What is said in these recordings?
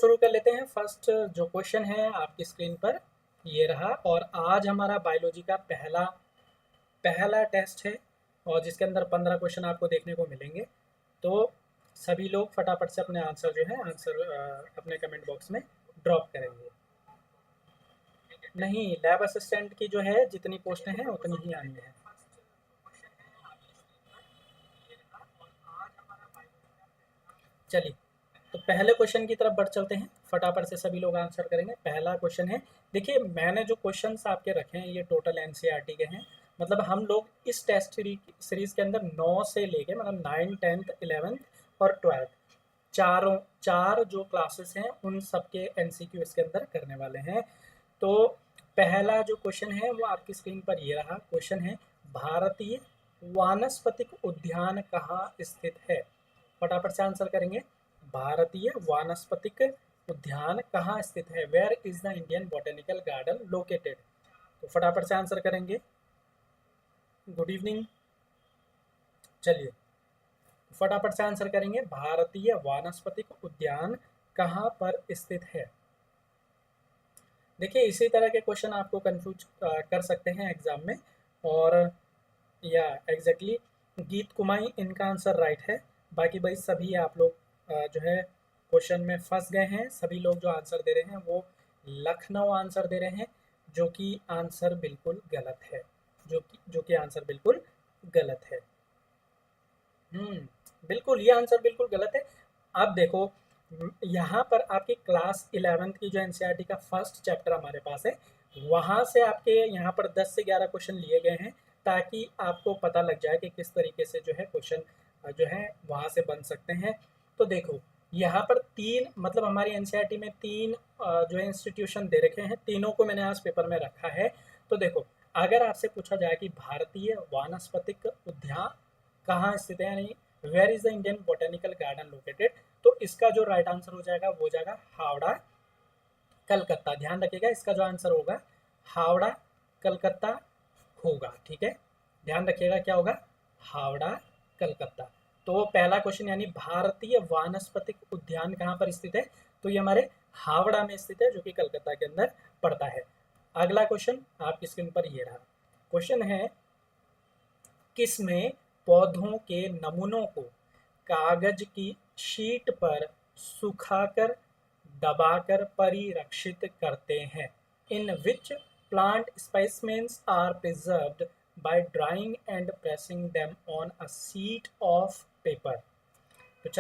शुरू कर लेते हैं। फर्स्ट जो क्वेश्चन है आपकी स्क्रीन पर ये रहा, और आज हमारा बायोलॉजी का पहला टेस्ट है, और जिसके अंदर 15 क्वेश्चन आपको देखने को मिलेंगे। तो सभी लोग फटाफट से अपने आंसर जो है अपने कमेंट बॉक्स में ड्रॉप करेंगे। नहीं, लैब असिस्टेंट की जो है जितनी पोस्टें हैं उतनी ही आनी है। चलिए, तो पहले क्वेश्चन की तरफ बढ़ चलते हैं। फटाफट से सभी लोग आंसर करेंगे। पहला क्वेश्चन है, देखिए मैंने जो क्वेश्चंस आपके रखे हैं ये टोटल एनसीईआरटी के हैं। मतलब हम लोग इस टेस्ट सीरीज के अंदर 9 से लेके मतलब 9, 10th, 11th और 12th चार जो क्लासेस हैं उन सबके एमसीक्यू इसके अंदर करने वाले हैं। तो पहला जो क्वेश्चन है वो आपकी स्क्रीन पर ये रहा। क्वेश्चन है, भारतीय वानस्पतिक उद्यान कहाँ स्थित है? फटाफट से आंसर करेंगे। भारतीय वानस्पतिक उद्यान कहाँ स्थित है? Where is the Indian botanical garden located? तो फटाफट से आंसर करेंगे। Good evening. चलिए, फटाफट से आंसर करेंगे। भारतीय वानस्पतिक उद्यान कहाँ पर स्थित है? देखिए, इसी तरह के क्वेश्चन आपको कंफ्यूज कर सकते हैं एग्जाम में। और या एग्जैक्टली गीत कुमाई इनका आंसर राइट है। बाकी भाई सभी आप लोग जो है क्वेश्चन में फंस गए हैं। सभी लोग जो आंसर दे रहे हैं वो लखनऊ आंसर दे रहे हैं, जो कि आंसर बिल्कुल गलत है। जो कि आंसर बिल्कुल गलत है। बिल्कुल, ये आंसर बिल्कुल गलत है। आप देखो, यहाँ पर आपकी क्लास 11th की जो एनसीईआरटी का फर्स्ट चैप्टर हमारे पास है, वहाँ से आपके यहाँ पर 10 से 11 क्वेश्चन लिए गए हैं, ताकि आपको पता लग जाए कि किस तरीके से जो है क्वेश्चन जो है वहाँ से बन सकते हैं। तो देखो, यहाँ पर 3 मतलब हमारी एनसीईआरटी में 3 जो है इंस्टीट्यूशन दे रखे हैं, तीनों को मैंने आज पेपर में रखा है। तो देखो, अगर आपसे पूछा जाए कि भारतीय वानस्पतिक उद्यान कहाँ स्थित है, यानी where is the Indian botanical garden located, तो इसका जो राइट आंसर हो जाएगा वो जाएगा हावड़ा कलकत्ता। ध्यान रखिएगा, इसका जो आंसर होगा हावड़ा कलकत्ता होगा। ठीक है, ध्यान रखिएगा क्या होगा, हावड़ा कलकत्ता। तो पहला क्वेश्चन यानी भारतीय वानस्पतिक उद्यान कहाँ पर स्थित है, तो ये हमारे हावड़ा में स्थित है, जो कि कलकत्ता के अंदर पड़ता है। अगला क्वेश्चन आपकी स्क्रीन पर ये रहा। क्वेश्चन है, किसमें पौधों के नमूनों को कागज की शीट पर सुखाकर दबाकर परिरक्षित करते हैं? In which plant specimens are preserved by drying and pressing them on a sheet of paper? तो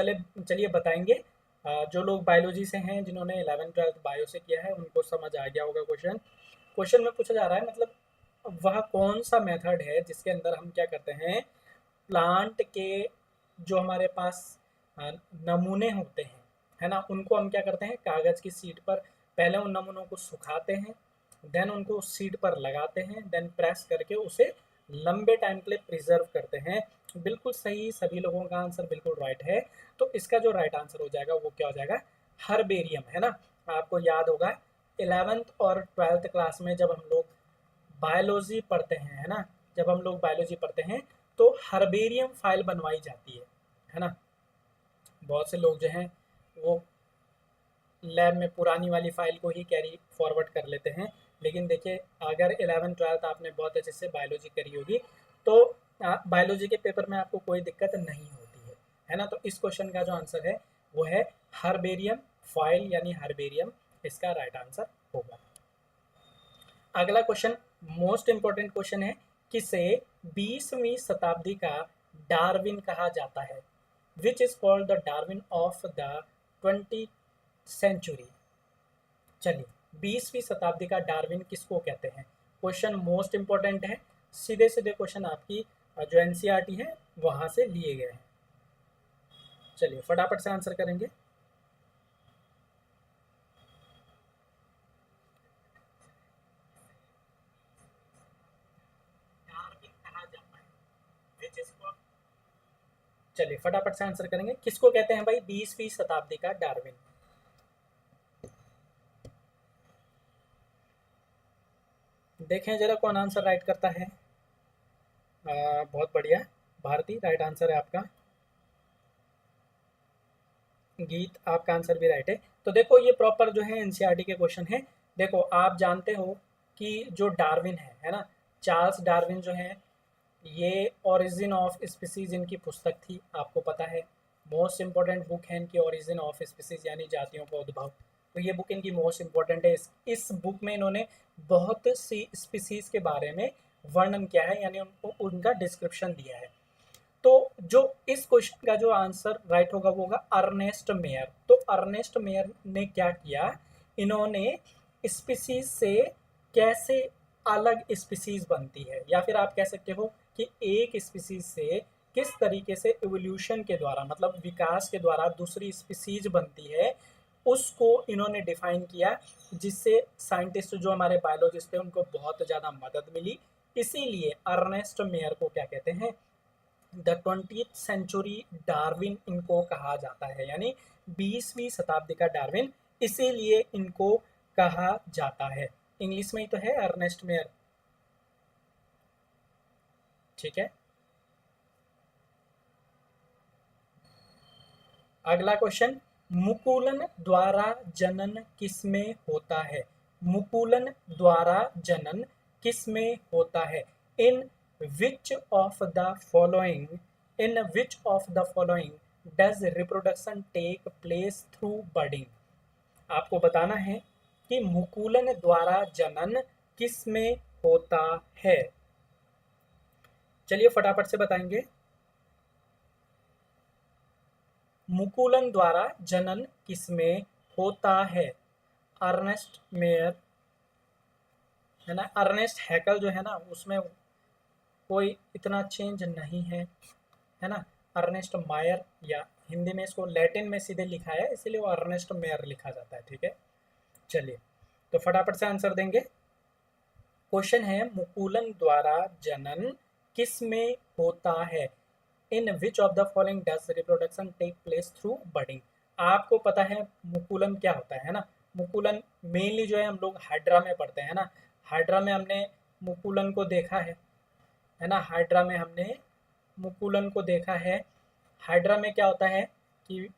चलिए बताएंगे। जो लोग बायोलॉजी से हैं, जिन्होंने 11th 12th बायो से किया है, उनको समझ आ गया होगा क्वेश्चन। क्वेश्चन में पूछा जा रहा है मतलब वह कौन सा मेथड है जिसके अंदर हम क्या करते हैं, प्लांट के जो हमारे पास नमूने होते हैं, है ना, उनको हम क्या करते हैं, कागज़ की शीट पर पहले उन नमूनों को सुखाते हैं, देन उनको उस शीट पर लगाते हैं, देन प्रेस करके उसे लंबे टाइम के लिए प्रिजर्व करते हैं। बिल्कुल सही, सभी लोगों का आंसर बिल्कुल राइट है। तो इसका जो राइट आंसर हो जाएगा वो क्या हो जाएगा, हर्बेरियम, है ना। आपको याद होगा 11th और 12th क्लास में जब हम लोग बायोलॉजी पढ़ते हैं, है ना, जब हम लोग बायोलॉजी पढ़ते हैं तो हर्बेरियम फाइल बनवाई जाती है ना। बहुत से लोग जो हैं वो लैब में पुरानी वाली फाइल को ही कैरी फॉरवर्ड कर लेते हैं। लेकिन देखिए, अगर 11th 12th आपने बहुत अच्छे से बायोलॉजी करी होगी तो बायोलॉजी के पेपर में आपको कोई दिक्कत नहीं होती है ना। तो इस क्वेश्चन का जो आंसर है वो है हर्बेरियम फाइल, यानी हर्बेरियम इसका राइट आंसर होगा। अगला क्वेश्चन मोस्ट इंपॉर्टेंट क्वेश्चन है, किसे 20वीं शताब्दी का डार्विन कहा जाता है? Which is called the Darwin of the 20th century? चलिए, 20वीं शताब्दी का डार्विन किसको कहते हैं? क्वेश्चन मोस्ट इंपॉर्टेंट है। सीधे सीधे क्वेश्चन आपकी जो एनसीईआरटी है वहां से लिए गए हैं। चलिए, फटाफट से आंसर करेंगे। चलिए, फटाफट से आंसर करेंगे, किसको कहते हैं भाई 20वीं शताब्दी का डार्विन? देखें जरा कौन आंसर राइट करता है। बहुत बढ़िया, भारती राइट आंसर है आपका। गीत, आपका आंसर भी राइट है। तो देखो ये प्रॉपर जो है एनसीईआरटी के क्वेश्चन है। देखो आप जानते हो कि जो डार्विन है ना, चार्ल्स डार्विन जो है, ये ओरिजिन ऑफ स्पीसीज इनकी पुस्तक थी, आपको पता है। मोस्ट इंपॉर्टेंट बुक है इनकी ओरिजिन ऑफ स्पीसीज यानी जातियों का उद्भव। तो ये बुक इनकी मोस्ट इंपॉर्टेंट है। इस बुक में इन्होंने बहुत सी स्पीसीज के बारे में वर्णन किया है, यानी उनको उनका डिस्क्रिप्शन दिया है। तो जो इस क्वेश्चन का जो आंसर राइट होगा वो होगा अर्नेस्ट मेयर। तो अर्नेस्ट मेयर ने क्या किया, इन्होंने स्पीसीज से कैसे अलग स्पीसीज बनती है, या फिर आप कह सकते हो कि एक स्पीसीज से किस तरीके से इवोल्यूशन के द्वारा, मतलब विकास के द्वारा दूसरी स्पीसीज बनती है, उसको इन्होंने डिफाइन किया, जिससे साइंटिस्ट जो हमारे बायोलॉजिस्ट थे उनको बहुत ज़्यादा मदद मिली। इसीलिए अर्नेस्ट मेयर को क्या कहते हैं, द 20th सेंचुरी डार्विन इनको कहा जाता है, यानी 20वीं शताब्दी का डार्विन, इसीलिए इनको कहा जाता है। इंग्लिश में ही तो है अर्नेस्ट मेयर, ठीक है। अगला क्वेश्चन, मुकुलन द्वारा जनन किसमें होता है? मुकुलन द्वारा जनन किसमें होता है? In which of the following, in which of the following does reproduction take place through budding? आपको बताना है कि मुकुलन द्वारा जनन किसमें होता है। चलिए फटाफट से बताएंगे। मुकुलन द्वारा जनन किसमें होता है? अर्नेस्ट मेयर है ना, अर्नेस्ट हैकल जो है ना, उसमें कोई इतना चेंज नहीं है ना। अर्नेस्ट मायर, या हिंदी में इसको लैटिन में सीधे लिखा है इसीलिए वो अर्नेस्ट मेयर लिखा जाता है, ठीक है। चलिए तो फटाफट से आंसर देंगे। क्वेश्चन है मुकुलन द्वारा जनन किस में होता है? In which of the following does reproduction take place through budding? आपको पता है मुकुलन क्या होता है ना। मुकुलन मेनली जो है हम लोग हाइड्रा में पढ़ते हैं ना, हाइड्रा में हमने मुकुलन को देखा है ना, हाइड्रा में हमने मुकुलन को देखा है। हाइड्रा में क्या होता है कि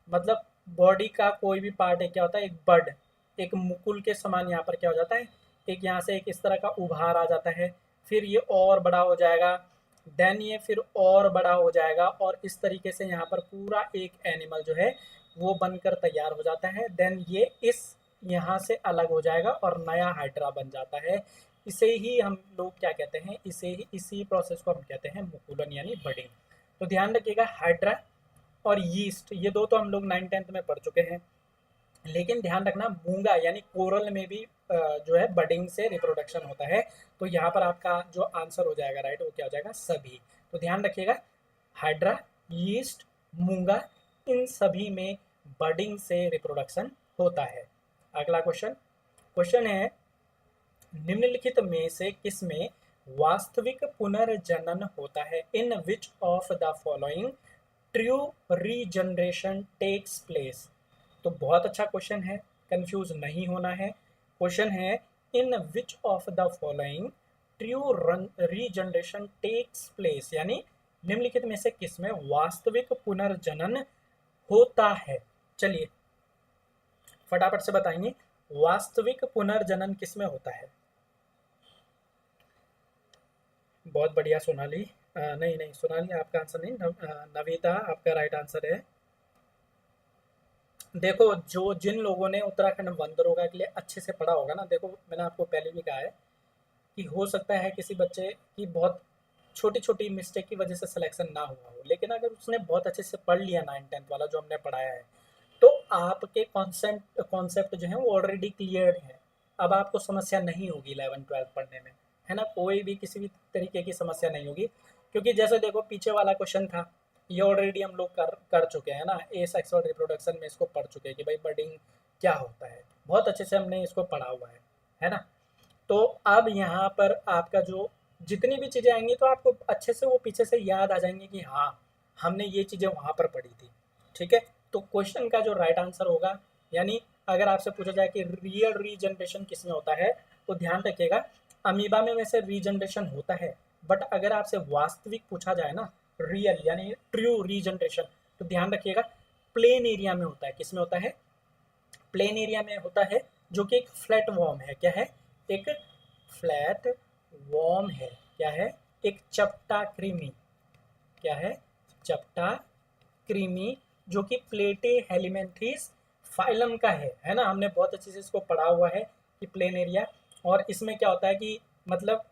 मतलब बॉडी का कोई भी पार्ट है, क्या होता है, एक बड, एक मुकुल के समान यहाँ पर क्या हो जाता है, एक यहाँ से एक इस तरह का उभार आ जाता है, फिर ये और बड़ा हो जाएगा, देन ये फिर और बड़ा हो जाएगा, और इस तरीके से यहाँ पर पूरा एक एनिमल जो है वो बनकर तैयार हो जाता है। देन ये इस यहाँ से अलग हो जाएगा और नया हाइड्रा बन जाता है। इसे ही हम लोग क्या कहते हैं, इसी प्रोसेस को हम कहते हैं मुकुलन यानी बडिंग। तो ध्यान रखिएगा, हाइड्रा और यीस्ट ये दो तो हम लोग 9th-10th में पढ़ चुके हैं, लेकिन ध्यान रखना मूंगा यानी कोरल में भी जो है बडिंग से रिप्रोडक्शन होता है। तो यहाँ पर आपका जो आंसर हो जाएगा राइट वो क्या हो जाएगा, सभी। तो ध्यान रखिएगा, हाइड्रा, यीस्ट, मूंगा, इन सभी में बडिंग से रिप्रोडक्शन होता है। अगला क्वेश्चन है निम्नलिखित में से किसमें वास्तविक पुनर्जनन होता है? In which of the following true regeneration takes place? तो बहुत अच्छा क्वेश्चन है, कंफ्यूज नहीं होना है। क्वेश्चन है in which of the following true regeneration takes place, यानी निम्नलिखित में से किसमें वास्तविक पुनर्जनन होता है? चलिए फटाफट से बताएंगे, वास्तविक पुनर्जनन किसमें होता है? बहुत बढ़िया सोनाली, नहीं सोनाली आपका आंसर नहीं, नविता आपका राइट आंसर है। देखो जो जिन लोगों ने उत्तराखंड वन दरोगा के लिए अच्छे से पढ़ा होगा ना, देखो मैंने आपको पहले भी कहा है कि हो सकता है किसी बच्चे की बहुत छोटी छोटी मिस्टेक की वजह से सिलेक्शन ना हुआ हो, लेकिन अगर उसने बहुत अच्छे से पढ़ लिया 9th-10th वाला जो हमने पढ़ाया है, तो आपके कॉन्सेप्ट जो है वो ऑलरेडी क्लियर है। अब आपको समस्या नहीं होगी 11th-12th पढ़ने में, है ना, कोई भी किसी भी तरीके की समस्या नहीं होगी। क्योंकि जैसे देखो पीछे वाला क्वेश्चन था, ये ऑलरेडी हम लोग कर चुके हैं ना, ए सेक्सुअल रिप्रोडक्शन में इसको पढ़ चुके हैं कि भाई बडिंग क्या होता है, बहुत अच्छे से हमने इसको पढ़ा हुआ है ना। तो अब यहाँ पर आपका जो जितनी भी चीज़ें आएंगी तो आपको अच्छे से वो पीछे से याद आ जाएंगे कि हाँ हमने ये चीज़ें वहाँ पर पढ़ी थी, ठीक है। तो क्वेश्चन का जो राइट आंसर होगा, यानी अगर आपसे पूछा जाए कि रियल रीजनरेशन किसमें होता है, तो ध्यान रखिएगा अमीबा में वैसे रीजनरेशन होता है, बट अगर आपसे वास्तविक पूछा जाए ना, रियल यानी ट्रू रीजनरेशन, तो ध्यान रखिएगा प्लेन एरिया में होता है। किसमें होता है? प्लेन एरिया में होता है जो कि एक फ्लैट वॉर्म है। क्या है? एक फ्लैट वॉर्म है। क्या है? एक चपटा क्रीमी। क्या है? चपटा क्रीमी, जो कि प्लेटे हेलिमेंथ्रिस फाइलम का है ना। हमने बहुत अच्छे से इसको पढ़ा हुआ है कि प्लेन एरिया, और इसमें क्या होता है कि मतलब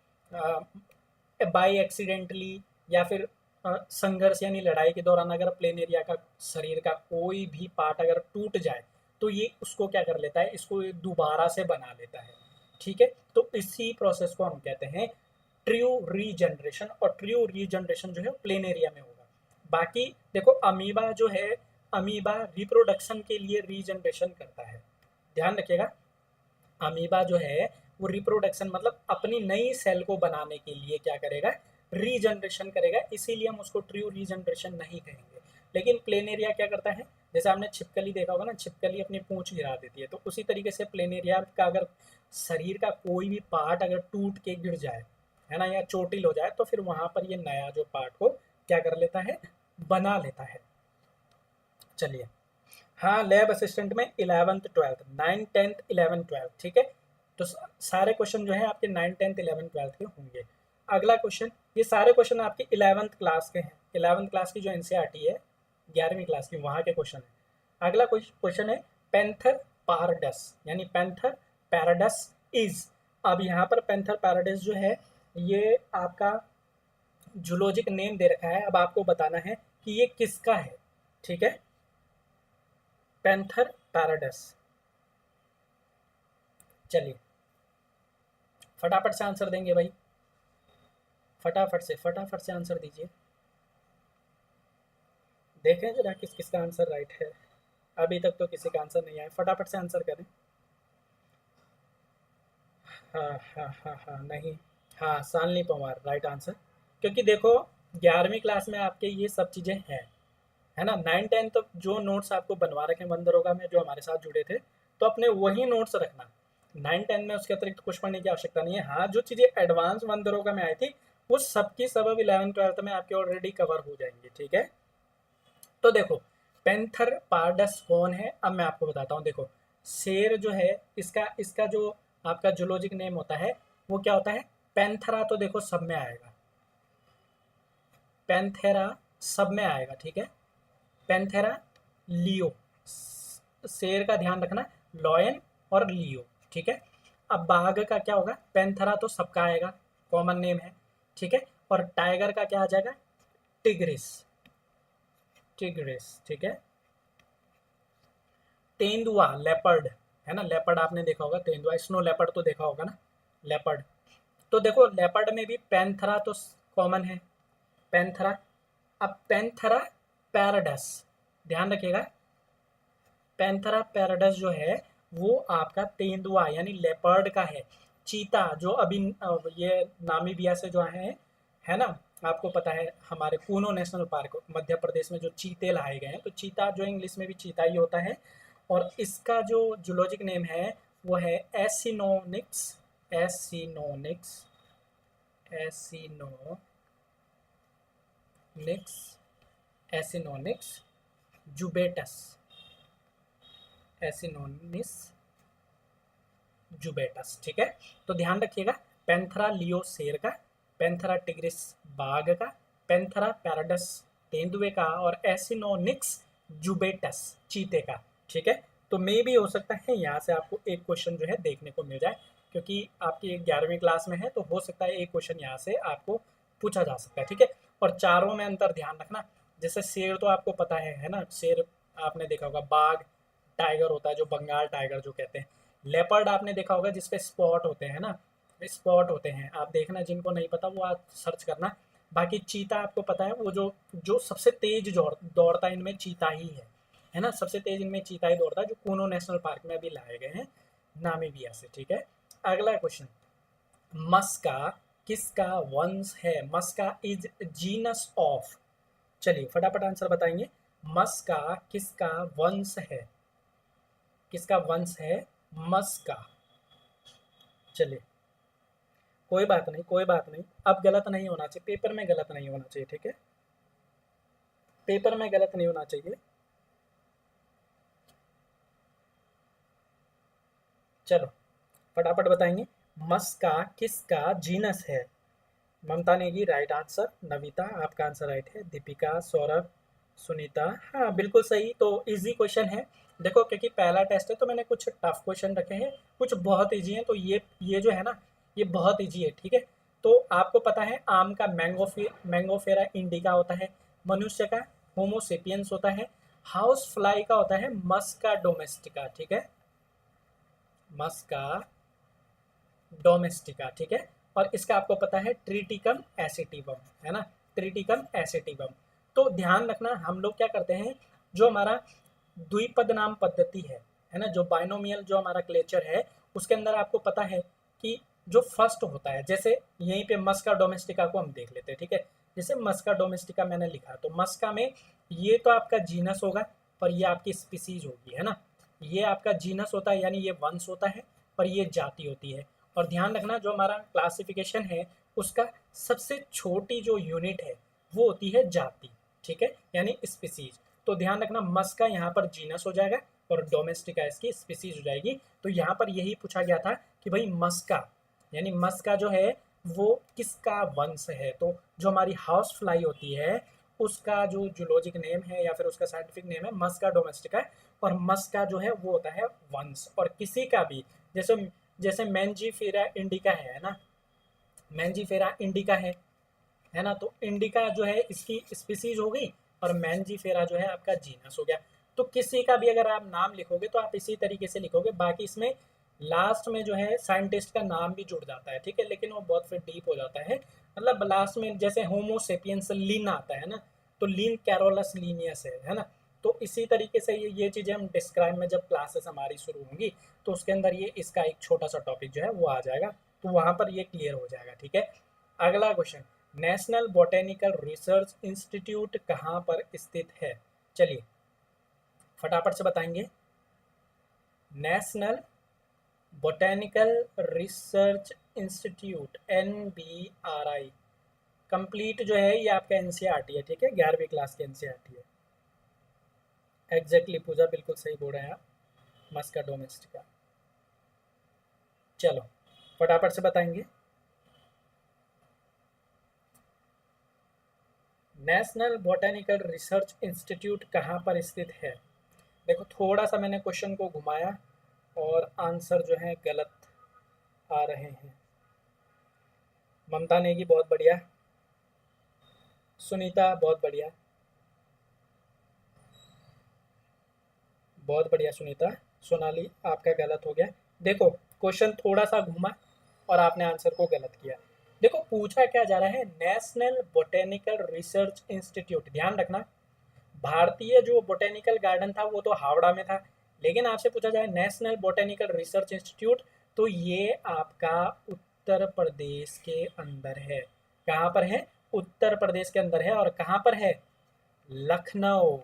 बाई एक्सीडेंटली या फिर संघर्ष यानी लड़ाई के दौरान अगर प्लेन एरिया का शरीर का कोई भी पार्ट अगर टूट जाए तो ये उसको क्या कर लेता है, इसको दोबारा से बना लेता है। ठीक है, तो इसी प्रोसेस को हम कहते हैं ट्रू रीजनरेशन, और ट्रू रीजनरेशन जो है प्लेन एरिया में होगा। बाकी देखो अमीबा जो है, अमीबा रिप्रोडक्शन के लिए रीजनरेशन करता है। ध्यान रखिएगा, अमीबा जो है वो रिप्रोडक्शन मतलब अपनी नई सेल को बनाने के लिए क्या करेगा, रीजनरेशन करेगा, इसीलिए हम उसको ट्रू रीजनरेशन नहीं कहेंगे। लेकिन प्लेनेरिया क्या करता है, जैसे आपने छिपकली देखा होगा ना, छिपकली अपनी पूंछ गिरा देती है, तो उसी तरीके से प्लेनेरिया का अगर शरीर का कोई भी पार्ट अगर टूट के गिर जाए है ना, या चोटिल हो जाए, तो फिर वहां पर ये नया जो पार्ट को क्या कर लेता है, बना लेता है। चलिए, हाँ लैब असिस्टेंट में 11th 12th 9 10th 11 12, ठीक है। तो सारे क्वेश्चन जो है आपके 9 10th 11 12 के होंगे। अगला क्वेश्चन, ये सारे क्वेश्चन आपके 11th क्लास के हैं, 11th क्लास की जो एनसीईआरटी है 11वीं क्लास की, वहाँ के क्वेश्चन है। अगला क्वेश्चन है पैंथर पारडस, यानी पैंथर पैराडस इज। अब यहाँ पर पैंथर पैराडस जो है ये आपका जूलॉजिक नेम दे रखा है, अब आपको बताना है कि ये किसका है। ठीक है, पैंथर पैराडस। चलिए फटाफट से आंसर देंगे भाई, फटाफट से आंसर दीजिए, देखें जरा किस किसका आंसर राइट है। अभी तक तो किसी का आंसर नहीं आया, फटाफट से आंसर करें। हाँ हाँ हाँ हाँ, नहीं, हाँ शालिनी पवार राइट आंसर। क्योंकि देखो 11वीं क्लास में आपके ये सब चीज़ें हैं, है ना। 9 10 तो जो नोट्स आपको बनवा रखे हैं वन दरोगा में, जो हमारे साथ जुड़े थे, तो अपने वही नोट्स रखना। 9 10 में उसके अतिरिक्त कुछ पढ़ने की आवश्यकता नहीं है। हाँ, जो चीज़ें एडवांस वन दरोगा में आई थी वो सबकी सब अब 11 12 में आपके ऑलरेडी कवर हो जाएंगी। ठीक है, तो देखो पेंथर पारडस कौन है, अब मैं आपको बताता हूँ। देखो शेर जो है, इसका इसका जो आपका जूलॉजिक नेम होता है वो क्या होता है, पैंथरा। तो देखो सब में आएगा, पैंथेरा सब में आएगा। ठीक है, पैंथेरा लियो, शेर का ध्यान रखना, लॉयन और लियो। ठीक है, अब बाघ का क्या होगा, पैंथरा तो सबका आएगा, कॉमन नेम है। ठीक है, और टाइगर का क्या आ जाएगा, टिग्रिस, टिग्रिस। ठीक है, तेंदुआ लेपर्ड, है ना, लेपर्ड आपने देखा होगा, तेंदुआ स्नो लेपर्ड तो देखा होगा ना, लेपर्ड। तो देखो लेपर्ड में भी पैंथरा तो कॉमन है, पैंथरा। अब पैंथरा पैराडस, ध्यान रखिएगा, पैंथरा पैराडस जो है वो आपका तेंदुआ यानी लेपर्ड का है। चीता जो अभी ये नामीबिया से जो है ना, आपको पता है हमारे कूनो नेशनल पार्क मध्य प्रदेश में जो चीते लाए गए हैं, तो चीता जो इंग्लिश में भी चीता ही होता है। और इसका जो जूलॉजिक नेम है वो है Acinonyx, Acinonyx, Acinonyx, Acinonyx jubatus, Acinonyx jubatus. ठीक है, तो ध्यान रखिएगा, पैंथरा लियो शेर का, पैंथरा टिग्रिस बाघ का, पैंथरा पैराडस तेंदुए का, और एसिनोनिक्स जुबेटस चीते का। ठीक है, तो मे भी हो सकता है यहाँ से आपको एक क्वेश्चन जो है देखने को मिल जाए, क्योंकि आपकी 11वीं क्लास में है, तो हो सकता है एक क्वेश्चन यहाँ से आपको पूछा जा सकता है। ठीक है, और चारों में अंतर ध्यान रखना, जैसे शेर तो आपको पता है ना, शेर आपने देखा होगा, बाघ टाइगर होता है जो बंगाल टाइगर जो कहते हैं, लेपर्ड आपने देखा होगा जिसपे स्पॉट होते हैं ना, स्पॉट होते हैं, आप देखना, जिनको नहीं पता वो आप सर्च करना। बाकी चीता आपको पता है, वो जो जो सबसे तेज दौड़ता है इनमें चीता ही है ना, सबसे तेज इनमें चीता ही दौड़ता है, जो कूनो नेशनल पार्क में अभी लाए गए हैं नामीबिया से। ठीक है, अगला क्वेश्चन, मस्का किसका वंश है, मस्का इज जीनस ऑफ। चलिए फटाफट आंसर बताएंगे, मस्का किसका वंश है, किसका वंश है मस्का। चलिए कोई बात नहीं, कोई बात नहीं, अब गलत नहीं होना चाहिए, पेपर में गलत नहीं होना चाहिए। ठीक है, पेपर में गलत नहीं होना चाहिए। चलो फटाफट बताएंगे। मस्का किसका जीनस है? ममता नेगी राइट आंसर। नविता आपका आंसर राइट है। दीपिका, सौरभ, सुनीता, हाँ बिल्कुल सही। तो इजी क्वेश्चन है। देखो क्योंकि पहला टेस्ट है तो मैंने कुछ टफ क्वेश्चन रखे हैं, कुछ बहुत इजी हैं। तो ये जो है ना, ये बहुत इजी है, ठीक है। तो आपको पता है आम का मैंगोफेरा इंडिका होता है, मनुष्य का होमोसेपियंस होता है, हाउस फ्लाई का होता है मस्का डोमेस्टिका, ठीक है, मस्का डोमेस्टिका, ठीक है। और इसका आपको पता है ट्रिटिकम एसिटिवम, है ना, ट्रिटिकम एसिटिवम। तो ध्यान रखना हम लोग क्या करते हैं, जो हमारा द्विपद नाम पद्धति है ना, जो बाइनोमियल जो हमारा क्लेचर है, उसके अंदर आपको पता है कि जो फर्स्ट होता है, जैसे यहीं पे मस्का डोमेस्टिका को हम देख लेते हैं, ठीक है। जैसे मस्का डोमेस्टिका मैंने लिखा, तो मस्का में ये तो आपका जीनस होगा, पर ये आपकी स्पीसीज होगी, है ना। ये आपका जीनस होता है यानी ये वंश होता है, पर ये जाति होती है। और ध्यान रखना जो हमारा क्लासिफिकेशन है उसका सबसे छोटी जो यूनिट है वो होती है जाति, ठीक है, यानी स्पीसीज। तो ध्यान रखना मस्का यहाँ पर जीनस हो जाएगा और डोमेस्टिका इसकी स्पीसीज हो जाएगी। तो यहाँ पर यही पूछा गया था कि भाई मस्का यानी मस्का जो है वो किसका वंश है। तो जो हमारी हाउस फ्लाई होती है उसका जो जूलॉजिक नेम है या फिर उसका साइंटिफिक नेम है मस्का डोमेस्टिका, और मस्का जो है वो होता है वंश। और किसी का भी जैसे जैसे मैंजीफेरा इंडिका है ना, मैंजीफेरा इंडिका है ना, तो इंडिका जो है इसकी स्पीसीज हो गई और मैंजीफेरा जो है आपका जीनस हो गया। तो किसी का भी अगर आप नाम लिखोगे तो आप इसी तरीके से लिखोगे, बाकी इसमें लास्ट में जो है साइंटिस्ट का नाम भी जुड़ जाता है, ठीक है, लेकिन वो बहुत फिर डीप हो जाता है। मतलब लास्ट में जैसे होमोसेपियंस लिन आता है ना, तो लिन कैरोलस लीनियस है ना। तो इसी तरीके से ये चीज़ें हम डिस्क्राइब में जब क्लासेस हमारी शुरू होंगी तो उसके अंदर ये इसका एक छोटा सा टॉपिक जो है वो आ जाएगा, तो वहाँ पर ये क्लियर हो जाएगा, ठीक है। अगला question, national botanical research institute कहाँ पर स्थित है? चलिए फटाफट से बताएंगे। National botanical research institute NBRI complete जो है ये आपका NCERT है, ठीक है, 11वीं क्लास के NCERT है। एग्जैक्टली पूजा बिल्कुल सही बोल रहे हैं आप, मस्का डोमेस्टिका। चलो फटाफट से बताएंगे। नेशनल बोटेनिकल रिसर्च इंस्टीट्यूट कहाँ पर स्थित है? देखो थोड़ा सा मैंने क्वेश्चन को घुमाया और आंसर जो है गलत आ रहे हैं। ममता नेगी बहुत बढ़िया, सुनीता बहुत बढ़िया, बहुत बढ़िया सुनीता। सोनाली आपका गलत हो गया। देखो क्वेश्चन थोड़ा सा घुमा और आपने आंसर को गलत किया। देखो पूछा क्या जा रहा है, नेशनल बोटेनिकल रिसर्च इंस्टीट्यूट। ध्यान रखना भारतीय जो बोटेनिकल गार्डन था वो तो हावड़ा में था, लेकिन आपसे पूछा जाए नेशनल बोटेनिकल रिसर्च इंस्टीट्यूट तो ये आपका उत्तर प्रदेश के अंदर है। कहाँ पर है? उत्तर प्रदेश के अंदर है। और कहाँ पर है? लखनऊ।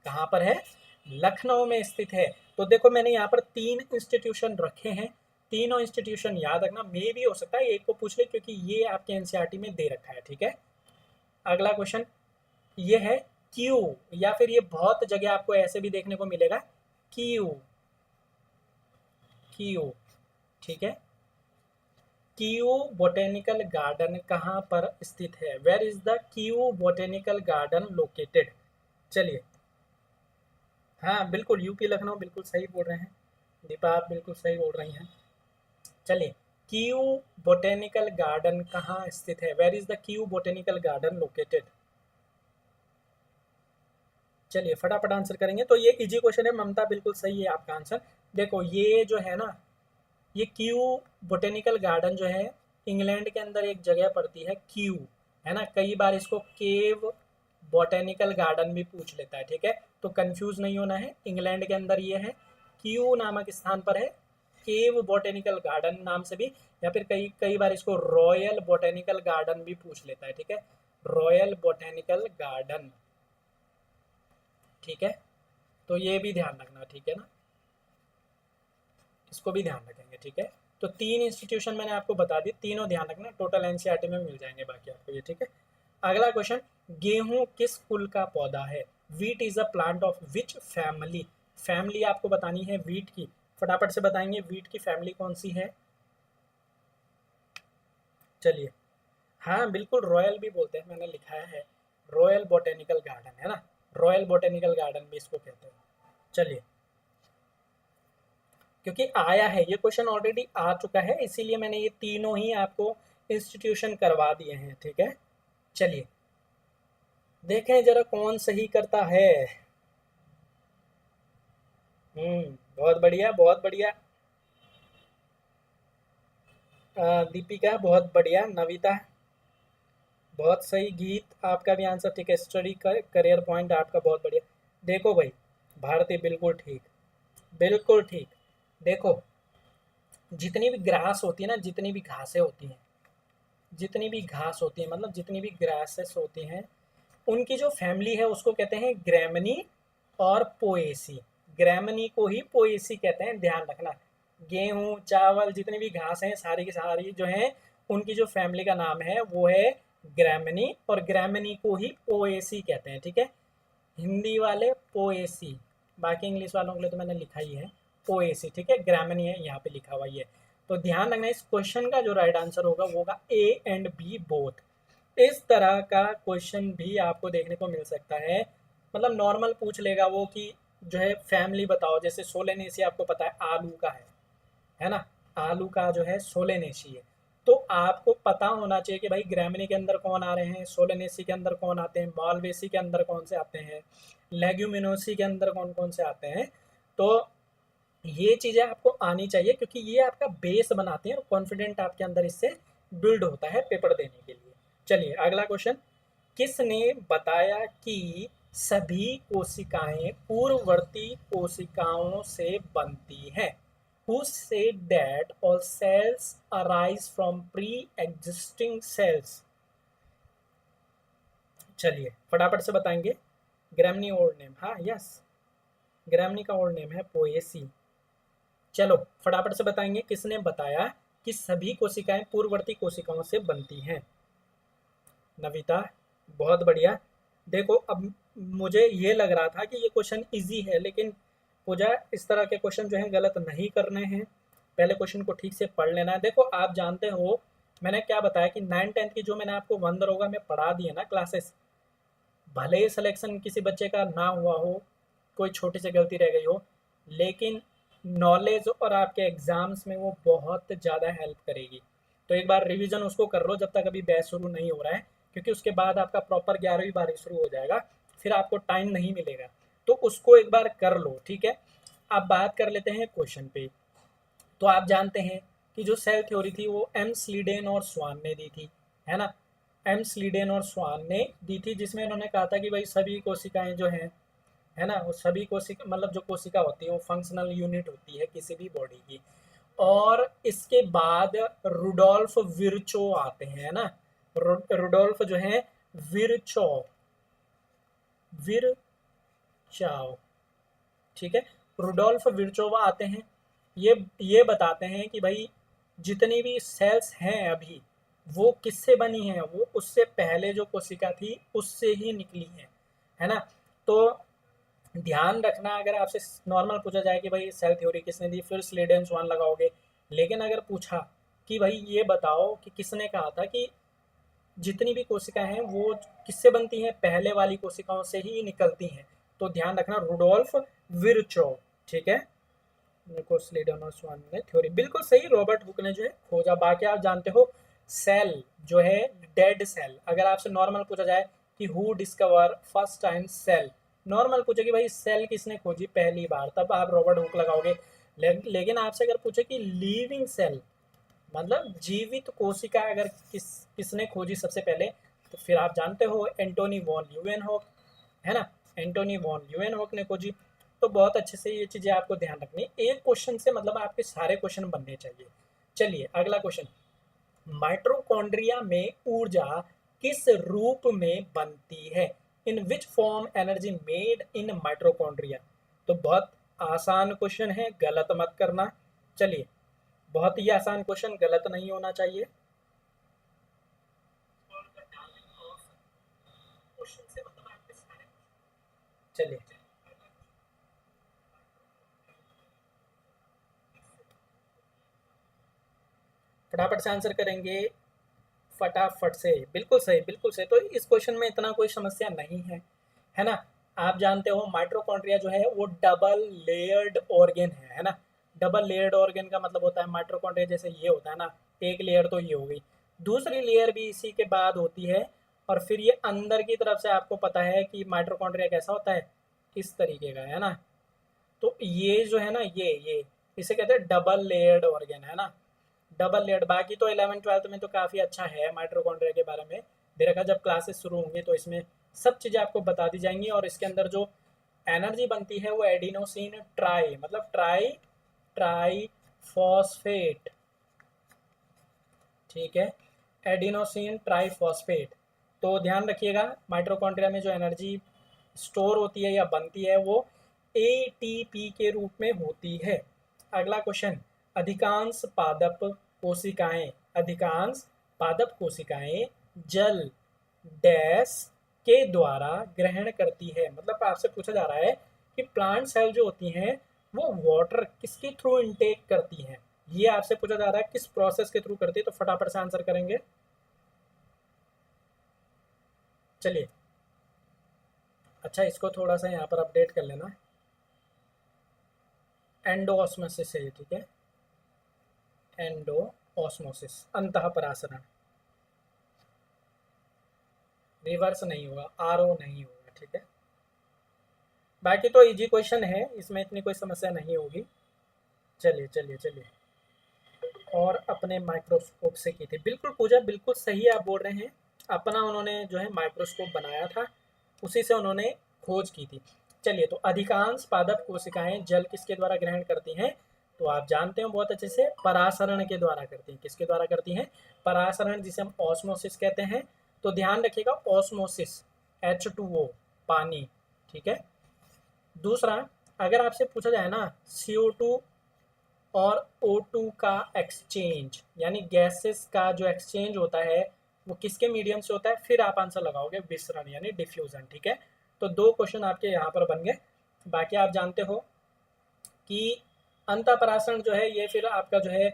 कहाँ पर है? लखनऊ में स्थित है। तो देखो मैंने यहाँ पर 3 इंस्टीट्यूशन रखे हैं, तीनों इंस्टीट्यूशन याद रखना। मे भी हो सकता है एक को पूछ ले क्योंकि ये आपके एनसीईआरटी में दे रखा है, ठीक है। अगला क्वेश्चन ये है क्यू, या फिर ये बहुत जगह आपको ऐसे भी देखने को मिलेगा क्यू, क्यू, ठीक है। क्यू बोटेनिकल गार्डन कहाँ पर स्थित है? Where is the Kew botanical garden located? चलिए हाँ बिल्कुल यूपी लखनऊ, बिल्कुल सही बोल रहे हैं दीपा, आप बिल्कुल सही बोल रही हैं। चलिए क्यू बोटेनिकल गार्डन कहाँ स्थित है? Where is the Kew botanical garden located? चलिए फटाफट आंसर करेंगे। तो ये इजी क्वेश्चन है, ममता बिल्कुल सही है आपका आंसर। देखो ये जो है ना, ये क्यू बोटेनिकल गार्डन जो है इंग्लैंड के अंदर एक जगह पड़ती है क्यू, है ना। कई बार इसको केव बोटेनिकल गार्डन भी पूछ लेता है, ठीक है। तो कंफ्यूज नहीं होना है, इंग्लैंड के अंदर ये है, क्यू नामक स्थान पर है। केव बोटेनिकल गार्डन नाम से भी, या फिर कई कई बार इसको रॉयल बोटेनिकल गार्डन भी पूछ लेता है, ठीक है, रॉयल बोटेनिकल गार्डन, ठीक है। तो ये भी ध्यान रखना, ठीक है ना, इसको भी ध्यान रखेंगे, ठीक है। तो 3 इंस्टीट्यूशन मैंने आपको बता दी, तीनों ध्यान रखना, टोटल एनसीईआरटी में मिल जाएंगे बाकी आपको ये, ठीक है। अगला क्वेश्चन, गेहूं किस कुल का पौधा है? Wheat is a plant of which family? Family आपको बतानी है वीट की। फटाफट से बताएंगे वीट की फैमिली कौन सी है। चलिए, हाँ बिल्कुल, रॉयल भी बोलते हैं, मैंने लिखा है रॉयल बोटेनिकल गार्डन, है ना, रॉयल बोटेनिकल गार्डन भी इसको कहते हैं। चलिए, क्योंकि आया है ये क्वेश्चन, ऑलरेडी आ चुका है, इसीलिए मैंने ये तीनों ही आपको इंस्टीट्यूशन करवा दिए हैं, ठीक है। चलिए देखें जरा कौन सही करता है। बहुत बढ़िया, बहुत बढ़िया। दीपिका बहुत बढ़िया, नविता बहुत सही, गीत आपका भी आंसर ठीक है, स्टडी करियर पॉइंट आपका बहुत बढ़िया। देखो भाई, भारती बिल्कुल ठीक, बिल्कुल ठीक। देखो, जितनी भी ग्रास होती है ना, जितनी भी घासें होती हैं, जितनी भी घास होती है, मतलब जितनी भी ग्रासेस होती हैं, उनकी जो फैमिली है उसको कहते हैं ग्रैमनी और पोएसी। ग्रैमनी को ही पोएसी कहते हैं, ध्यान रखना। गेहूं, चावल, जितनी भी घास हैं सारी की सारी जो हैं, उनकी जो फैमिली का नाम है वो है ग्रैमनी, और ग्रैमनी को ही पोएसी कहते हैं, ठीक है। हिंदी वाले पोएसी, बाकी इंग्लिश वालों के लिए तो मैंने लिखा ही है पोएसी, ठीक है। ग्रामनी है यहाँ पे लिखा हुआ ही है। तो ध्यान रखना, इस क्वेश्चन का जो राइट आंसर होगा वो होगा ए एंड बी बोथ। इस तरह का क्वेश्चन भी आपको देखने को मिल सकता है, मतलब नॉर्मल पूछ लेगा वो कि जो है फैमिली बताओ, जैसे सोलेनेसी आपको पता है आलू का है ना, आलू का जो है सोलेनेसी है। तो आपको पता होना चाहिए कि भाई ग्रैमनी के अंदर कौन आ रहे हैं, सोलेनेसी के अंदर कौन आते हैं, मालवेसी के अंदर कौन से आते हैं, लेग्यूमिनोसी के अंदर कौन कौन से आते हैं। तो ये चीज़ें आपको आनी चाहिए, क्योंकि ये आपका बेस बनाती हैं और कॉन्फिडेंट आपके अंदर इससे बिल्ड होता है पेपर देने के लिए। चलिए अगला क्वेश्चन, किसने बताया कि सभी कोशिकाएं पूर्ववर्ती कोशिकाओं से बनती हैं? Who said that all cells arise from pre-existing cells? चलिए फटाफट से बताएंगे। ग्रैमनी ओल्ड नेम, हाँ यस, ग्रैमनी का ओल्ड नेम है पोएसी। चलो फटाफट से बताएंगे, किसने बताया कि सभी कोशिकाएं पूर्ववर्ती कोशिकाओं से बनती हैं? नविता बहुत बढ़िया। देखो अब मुझे ये लग रहा था कि ये क्वेश्चन इजी है, लेकिन पूजा इस तरह के क्वेश्चन जो है गलत नहीं करने हैं, पहले क्वेश्चन को ठीक से पढ़ लेना है। देखो आप जानते हो मैंने क्या बताया कि 9th-10th की जो मैंने आपको वन दरोगा में पढ़ा दी है ना क्लासेस, भले ही सिलेक्शन किसी बच्चे का ना हुआ हो, कोई छोटी सी गलती रह गई हो, लेकिन नॉलेज और आपके एग्जाम्स में वो बहुत ज़्यादा हेल्प करेगी। तो एक बार रिवीजन उसको कर लो जब तक अभी बैच शुरू नहीं हो रहा है, क्योंकि उसके बाद आपका प्रॉपर 11वीं 12वीं शुरू हो जाएगा, फिर आपको टाइम नहीं मिलेगा। तो उसको एक बार कर लो, ठीक है। अब बात कर लेते हैं क्वेश्चन पे। तो आप जानते हैं कि जो सेल थ्योरी थी वो एम स्लीडेन और स्वान ने दी थी, है ना। एम स्लीडेन और स्वान ने दी थी, जिसमें उन्होंने कहा था कि भाई सभी कोशिकाएं जो हैं, है ना, वो सभी कोशिका, मतलब जो कोशिका होती है वो फंक्शनल यूनिट होती है किसी भी बॉडी की। और इसके बाद रुडोल्फ विर्चो आते हैं, है ना, रुडोल्फ जो है विरचो, विरचाओ, ठीक है, रुडोल्फ विर्चोवा आते हैं। ये बताते हैं कि भाई जितनी भी सेल्स हैं अभी वो किससे बनी हैं, वो उससे पहले जो कोशिका थी उससे ही निकली है ना। तो ध्यान रखना, अगर आपसे नॉर्मल पूछा जाए कि भाई सेल थ्योरी किसने दी, फिर स्लीडेन स्वान लगाओगे। लेकिन अगर पूछा कि भाई ये बताओ कि किसने कहा था कि जितनी भी कोशिकाएं हैं वो किससे बनती हैं, पहले वाली कोशिकाओं से ही निकलती हैं, तो ध्यान रखना रुडोल्फ विर्चो, ठीक है। निकोस लीडन और स्वान ने थ्योरी बिल्कुल सही, रॉबर्ट हुक ने जो है खोजा। बाकी आप जानते हो सेल जो है डेड सेल, अगर आपसे नॉर्मल पूछा जाए कि who discover first time cell, normal पूछे कि भाई सेल किसने खोजी पहली बार, तब आप रॉबर्ट हुक लगाओगे। लेकिन आपसे अगर पूछे कि लिविंग सेल, मतलब जीवित कोशिका अगर किसने खोजी सबसे पहले, तो फिर आप जानते हो एंटोनी वॉन ल्यूवेनहॉक, है ना, एंटोनी वॉन ल्यूवेनहॉक ने खोजी। तो बहुत अच्छे से ये चीज़ें आपको ध्यान रखनी, एक क्वेश्चन से मतलब आपके सारे क्वेश्चन बनने चाहिए। चलिए अगला क्वेश्चन, माइटोकॉन्ड्रिया में ऊर्जा किस रूप में बनती है? In which form energy made in mitochondria? तो बहुत आसान क्वेश्चन है, गलत मत करना। चलिए, बहुत ही आसान क्वेश्चन, गलत नहीं होना चाहिए। चलिए फटाफट से आंसर करेंगे, फटाफट से। बिल्कुल सही, बिल्कुल सही। तो इस क्वेश्चन में इतना कोई समस्या नहीं है ना। आप जानते हो माइटोकॉन्ड्रिया जो है वो डबल लेयर्ड ऑर्गेन है ना। डबल लेयर्ड ऑर्गेन का मतलब होता है माइटोकॉन्ड्रिया जैसे ये होता है ना, एक लेयर तो ये हो गई, दूसरी लेयर भी इसी के बाद होती है, और फिर ये अंदर की तरफ से आपको पता है कि माइटोकॉन्ड्रिया कैसा होता है, इस तरीके का है ना। तो ये जो है ना, ये इसे कहते हैं डबल लेयर्ड ऑर्गेन है ना, डबल लेयर्ड। बाकी तो 11th-12th में तो काफ़ी अच्छा है माइटोकॉन्ड्रिया के बारे में दे रखा। जब क्लासेस शुरू होंगी तो इसमें सब चीज़ें आपको बता दी जाएंगी, और इसके अंदर जो एनर्जी बनती है वो एडिनोसिन ट्राई, मतलब ट्राई फॉस्फेट, ठीक है, एडिनोसिन ट्राइफॉस्फेट। तो ध्यान रखिएगा माइटोकॉन्ड्रिया में जो एनर्जी स्टोर होती है या बनती है वो एटीपी के रूप में होती है। अगला क्वेश्चन, अधिकांश पादप कोशिकाएं जल डैश के द्वारा ग्रहण करती है। मतलब आपसे पूछा जा रहा है कि प्लांट सेल जो होती हैं वो वाटर किसके थ्रू इनटेक करती हैं, ये आपसे पूछा जा रहा है किस प्रोसेस के थ्रू करती है। तो फटाफट से आंसर करेंगे। चलिए, अच्छा इसको थोड़ा सा यहाँ पर अपडेट कर लेना, एंडो ऑस्मोसिस है ये, ठीक है, एंडो ऑस्मोसिस, अंतः परासरण, रिवर्स नहीं होगा, आरओ नहीं होगा, ठीक है। बाकी तो इजी क्वेश्चन है, इसमें इतनी कोई समस्या नहीं होगी। चलिए चलिए चलिए, और अपने माइक्रोस्कोप से की थी, बिल्कुल पूजा, बिल्कुल सही आप बोल रहे हैं। अपना उन्होंने जो है माइक्रोस्कोप बनाया था, उसी से उन्होंने खोज की थी। चलिए, तो अधिकांश पादप कोशिकाएं जल किसके द्वारा ग्रहण करती हैं, तो आप जानते हो बहुत अच्छे से, परासरण के द्वारा करती हैं। किसके द्वारा करती हैं, परासरण, जिसे हम ऑस्मोसिस कहते हैं। तो ध्यान रखिएगा, ऑस्मोसिस, H2O, पानी, ठीक है। दूसरा, अगर आपसे पूछा जाए ना CO2 और O2 का एक्सचेंज, यानी गैसेस का जो एक्सचेंज होता है वो किसके मीडियम से होता है, फिर आप आंसर लगाओगे विसरण यानी डिफ्यूजन, ठीक है। तो दो क्वेश्चन आपके यहाँ पर बन गए। बाकी आप जानते हो कि अंतःपरासरण जो है ये फिर आपका जो है,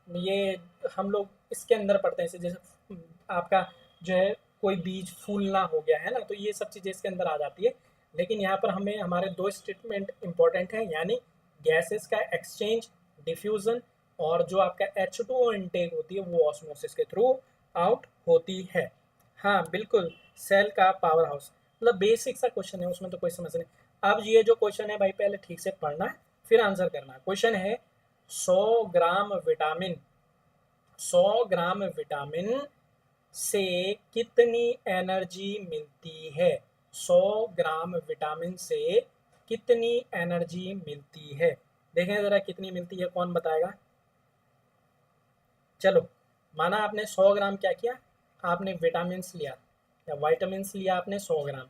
ये हम लोग इसके अंदर पढ़ते हैं, जैसे आपका जो है कोई बीज फूलना हो गया है ना, तो ये सब चीज़ें इसके अंदर आ जाती है। लेकिन यहाँ पर हमें हमारे दो स्टेटमेंट इंपॉर्टेंट हैं, यानी गैसेस का एक्सचेंज, डिफ्यूजन, और जो आपका H2O इनटेक होती है वो ऑस्मोसिस के थ्रू आउट होती है। हाँ बिल्कुल, सेल का पावर हाउस, मतलब बेसिक सा क्वेश्चन है, उसमें तो कोई समस्या नहीं। अब ये जो क्वेश्चन है भाई, पहले ठीक से पढ़ना है फिर आंसर करना है। क्वेश्चन है 100 ग्राम विटामिन, 100 ग्राम विटामिन से कितनी एनर्जी मिलती है, 100 ग्राम विटामिन से कितनी एनर्जी मिलती है। देखें ज़रा कितनी मिलती है, कौन बताएगा। चलो, माना आपने 100 ग्राम क्या किया, आपने विटामिन लिया या वाइटामिन लिया आपने 100 ग्राम,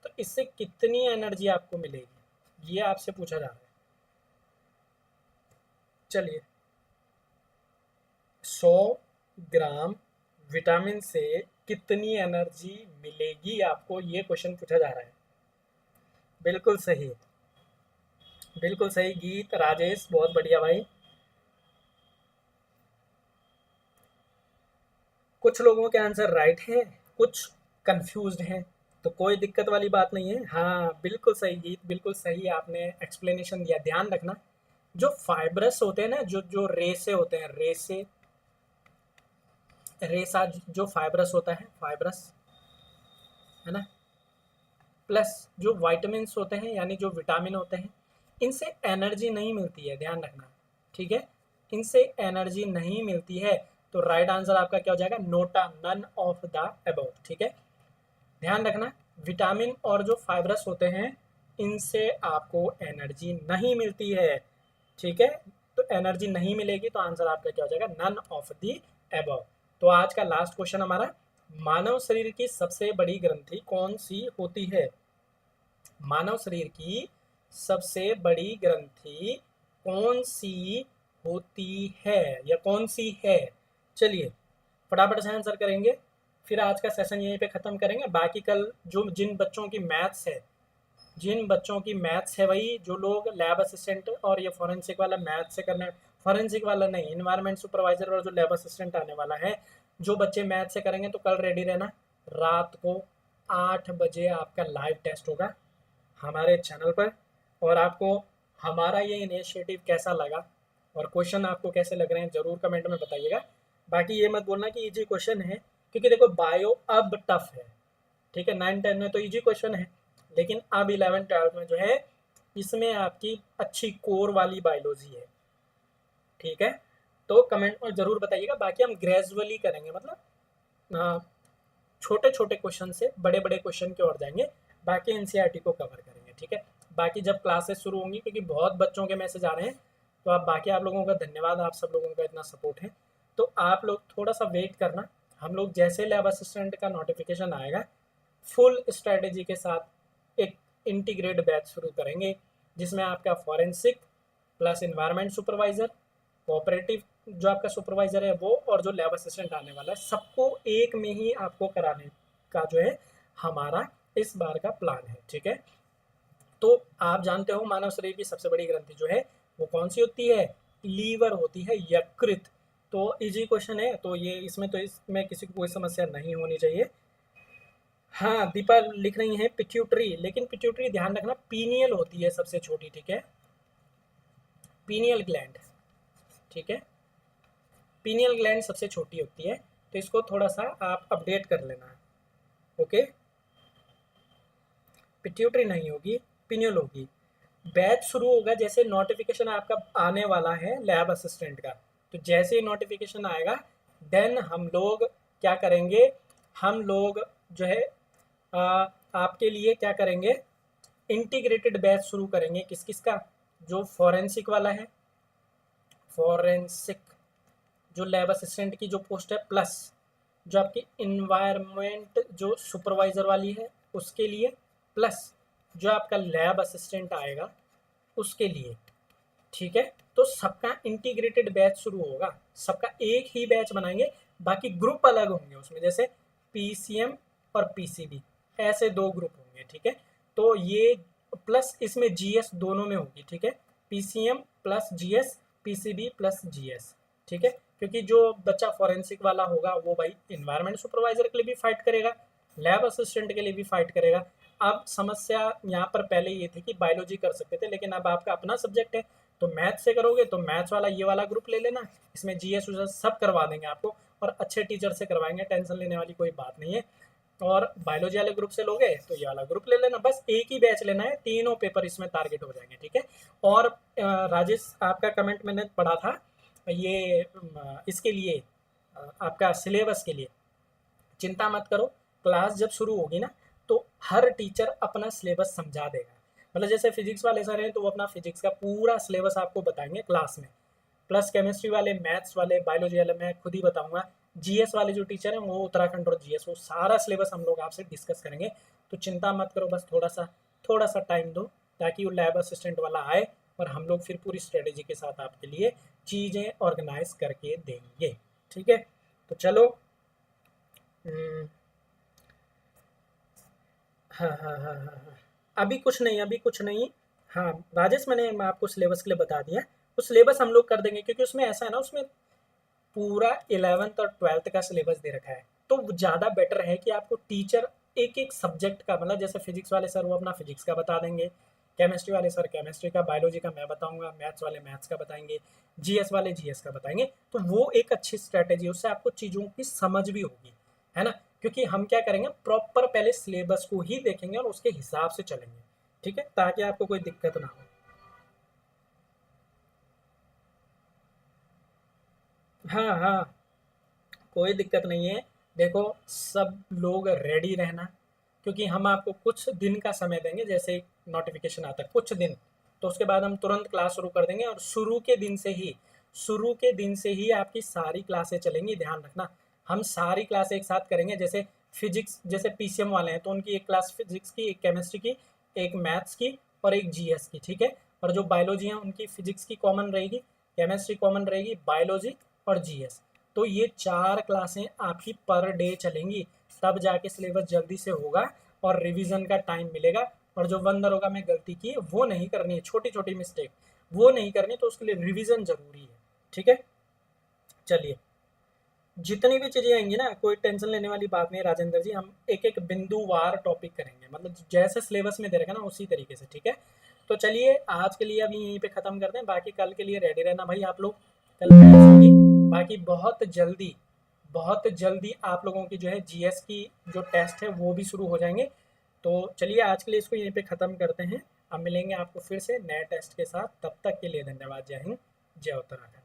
तो इससे कितनी एनर्जी आपको मिलेगी, ये आपसे पूछा जा रहा है। चलिए, 100 ग्राम विटामिन से कितनी एनर्जी मिलेगी आपको, ये क्वेश्चन पूछा जा रहा है। बिल्कुल सही, बिल्कुल सही गीत राजेश, बहुत बढ़िया भाई। कुछ लोगों के आंसर राइट हैं, कुछ कंफ्यूज्ड हैं, तो कोई दिक्कत वाली बात नहीं है। हाँ बिल्कुल सही गीत, बिल्कुल सही आपने एक्सप्लेनेशन दिया। ध्यान रखना, जो फाइब्रस होते हैं ना, जो जो रेसे होते हैं, रेसा जो फाइब्रस होता है, फाइब्रस है ना, प्लस जो वाइटामिन होते हैं यानी जो विटामिन होते हैं, इनसे एनर्जी नहीं मिलती है, ध्यान रखना, ठीक है, इनसे एनर्जी नहीं मिलती है। तो राइट आंसर आपका क्या हो जाएगा, NOTA, none of the above, ठीक है। ध्यान रखना, विटामिन और जो फाइब्रस होते हैं इनसे आपको एनर्जी नहीं मिलती है, ठीक है। तो एनर्जी नहीं मिलेगी तो आंसर आपका क्या हो जाएगा, नन ऑफ द अबव। तो आज का लास्ट क्वेश्चन हमारा, मानव शरीर की सबसे बड़ी ग्रंथि कौन सी होती है, मानव शरीर की सबसे बड़ी ग्रंथि कौन सी होती है या कौन सी है। चलिए फटाफट से आंसर करेंगे, फिर आज का सेशन यहीं पे ख़त्म करेंगे। बाकी कल जो जिन बच्चों की मैथ्स है, जिन बच्चों की मैथ्स है, वही जो लोग लैब असिस्टेंट और ये फॉरेंसिक वाला मैथ्स से करना फॉरेंसिक वाला नहीं, इन्वायरमेंट सुपरवाइजर और जो लैब असिस्टेंट आने वाला है। जो बच्चे मैथ से करेंगे तो कल रेडी रहना, रात को 8 बजे आपका लाइव टेस्ट होगा हमारे चैनल पर। और आपको हमारा ये इनिशिएटिव कैसा लगा और क्वेश्चन आपको कैसे लग रहे हैं ज़रूर कमेंट में बताइएगा। बाकी ये मत बोलना कि इजी क्वेश्चन है, क्योंकि देखो बायो अब टफ है, ठीक है। 9-10 में तो इजी क्वेश्चन है, लेकिन अब 11-12 में जो है इसमें आपकी अच्छी कोर वाली बायोलॉजी है, ठीक है। तो कमेंट में ज़रूर बताइएगा। बाकी हम ग्रेजुअली करेंगे, मतलब छोटे छोटे क्वेश्चन से बड़े बड़े क्वेश्चन की ओर जाएंगे, बाकी एनसीईआरटी को कवर करेंगे, ठीक है। बाकी जब क्लासेस शुरू होंगी, क्योंकि बहुत बच्चों के मैसेज आ रहे हैं, तो आप लोगों का धन्यवाद, आप सब लोगों का इतना सपोर्ट है। तो आप लोग थोड़ा सा वेट करना, हम लोग जैसे लैब असिस्टेंट का नोटिफिकेशन आएगा फुल स्ट्रैटेजी के साथ एक इंटीग्रेट बैच शुरू करेंगे, जिसमें आपका forensic plus environment supervisor, cooperative जो आपका सुपरवाइज़र है वो, और जो लैब असिस्टेंट आने वाला है, सबको एक में ही आपको कराने का जो है हमारा इस बार का प्लान है, ठीक है। तो आप जानते हो मानव शरीर की सबसे बड़ी ग्रंथि जो है वो कौन सी होती है? लीवर होती है, यकृत। तो इजी क्वेश्चन है, तो ये इसमें किसी को कोई समस्या नहीं होनी चाहिए। हाँ, दीपा लिख रही है पिट्यूटरी, लेकिन पिट्यूटरी ध्यान रखना पीनियल होती है सबसे छोटी, ठीक है, पीनियल ग्लैंड, ठीक है, पीनियल ग्लैंड सबसे छोटी होती है, तो इसको थोड़ा सा आप अपडेट कर लेना, ओके। पिट्यूटरी नहीं होगी, पीनियल होगी। बैच शुरू होगा जैसे नोटिफिकेशन आपका आने वाला है लैब असिस्टेंट का, तो जैसे ही नोटिफिकेशन आएगा देन हम लोग क्या करेंगे, हम लोग जो है आपके लिए क्या करेंगे, इंटीग्रेटेड बैच शुरू करेंगे। किस किस का? जो फॉरेंसिक वाला है, फॉरेंसिक जो लैब असिस्टेंट की जो पोस्ट है, प्लस जो आपकी इन्वायरमेंट जो सुपरवाइज़र वाली है उसके लिए, प्लस जो आपका लैब असिस्टेंट आएगा उसके लिए, ठीक है। तो सबका इंटीग्रेटेड बैच शुरू होगा, सबका एक ही बैच बनाएंगे, बाकी ग्रुप अलग होंगे उसमें, जैसे पीसीएम और पीसीबी, ऐसे 2 ग्रुप होंगे, ठीक है। तो ये प्लस इसमें जीएस दोनों में होगी, ठीक है, PCM plus GS, PCB plus GS, ठीक है। क्योंकि जो बच्चा फॉरेंसिक वाला होगा वो भाई इन्वायरमेंट सुपरवाइजर के लिए भी फाइट करेगा, लैब असिस्टेंट के लिए भी फाइट करेगा। अब समस्या यहाँ पर पहले ये थी कि बायोलॉजी कर सकते थे, लेकिन अब आपका अपना सब्जेक्ट है, तो मैथ से करोगे तो मैथ्स वाला ये वाला ग्रुप ले लेना, इसमें जीएस सब करवा देंगे आपको, और अच्छे टीचर से करवाएंगे, टेंशन लेने वाली कोई बात नहीं है। और बायोलॉजी वाले ग्रुप से लोगे तो ये वाला ग्रुप ले लेना, बस एक ही बैच लेना है, तीनों पेपर इसमें टारगेट हो जाएंगे, ठीक है। और राजेश आपका कमेंट मैंने पढ़ा था ये इसके लिए आपका सिलेबस के लिए, चिंता मत करो, क्लास जब शुरू होगी ना तो हर टीचर अपना सिलेबस समझा देगा। मतलब जैसे फिजिक्स वाले सर हैं तो वो अपना फिजिक्स का पूरा सिलेबस आपको बताएंगे क्लास में, प्लस केमिस्ट्री वाले, मैथ्स वाले, बायोलॉजी वाले मैं खुद ही बताऊंगा, जीएस वाले जो टीचर हैं वो उत्तराखंड और जीएस, वो सारा सिलेबस हम लोग आपसे डिस्कस करेंगे। तो चिंता मत करो, बस थोड़ा सा टाइम दो ताकि वो लैब असिस्टेंट वाला आए और हम लोग फिर पूरी स्ट्रेटेजी के साथ आपके लिए चीज़ें ऑर्गेनाइज करके देंगे, ठीक है। तो चलो हाँ हाँ हाँ हाँ हाँ, अभी कुछ नहीं। हाँ राजेश, मैंने आपको सिलेबस के लिए बता दिया, उस सिलेबस हम लोग कर देंगे, क्योंकि उसमें ऐसा है ना, उसमें पूरा 11th और 12th का सिलेबस दे रखा है, तो ज़्यादा बेटर है कि आपको टीचर एक एक सब्जेक्ट का, मतलब जैसे फिजिक्स वाले सर वो अपना फिजिक्स का बता देंगे, केमिस्ट्री वाले सर केमिस्ट्री का, बायोलॉजी का मैं बताऊंगा, मैथ्स वाले मैथ्स का बताएंगे, जीएस वाले जीएस का बताएंगे। तो वो एक अच्छी स्ट्रैटेजी, उससे आपको चीज़ों की समझ भी होगी, है ना। क्योंकि हम क्या करेंगे, प्रॉपर पहले सिलेबस को ही देखेंगे और उसके हिसाब से चलेंगे, ठीक है, ताकि आपको कोई दिक्कत ना हो। हाँ हाँ, कोई दिक्कत नहीं है। देखो सब लोग रेडी रहना, क्योंकि हम आपको कुछ दिन का समय देंगे, जैसे नोटिफिकेशन आता है कुछ दिन, तो उसके बाद हम तुरंत क्लास शुरू कर देंगे, और शुरू के दिन से ही आपकी सारी क्लासें चलेंगी। ध्यान रखना, हम सारी क्लासें एक साथ करेंगे, जैसे फिजिक्स, जैसे पीसीएम वाले हैं तो उनकी एक क्लास फिजिक्स की, एक केमिस्ट्री की, एक मैथ्स की और एक जीएस की, ठीक है। और जो बायोलॉजी है उनकी फिजिक्स की कॉमन रहेगी, केमिस्ट्री कॉमन रहेगी, बायोलॉजी और जीएस। तो ये 4 क्लासें आपकी पर डे चलेंगी, तब जाके सिलेबस जल्दी से होगा और रिवीजन का टाइम मिलेगा। और जो 1 दरोगा में गलती की वो नहीं करनी है, छोटी छोटी मिस्टेक वो नहीं करनी, तो उसके लिए रिवीजन जरूरी है, ठीक है, चलिए जितनी भी चीज़ें आएंगी ना, कोई टेंशन लेने वाली बात नहीं राजेंद्र जी, हम एक एक बिंदुवार टॉपिक करेंगे, मतलब जैसे सिलेबस में दे रखा ना उसी तरीके से, ठीक है। तो चलिए आज के लिए अभी यहीं पे ख़त्म करते हैं, बाकी कल के लिए रेडी रहना भाई आप लोग, कल मैथ्स होगी, बाकी बहुत जल्दी आप लोगों की जो है जीएस की जो टेस्ट है वो भी शुरू हो जाएंगे। तो चलिए आज के लिए इसको यहीं पे ख़त्म करते हैं, अब मिलेंगे आपको फिर से नए टेस्ट के साथ, तब तक के लिए धन्यवाद, जय हिंद, जय उत्तराखंड।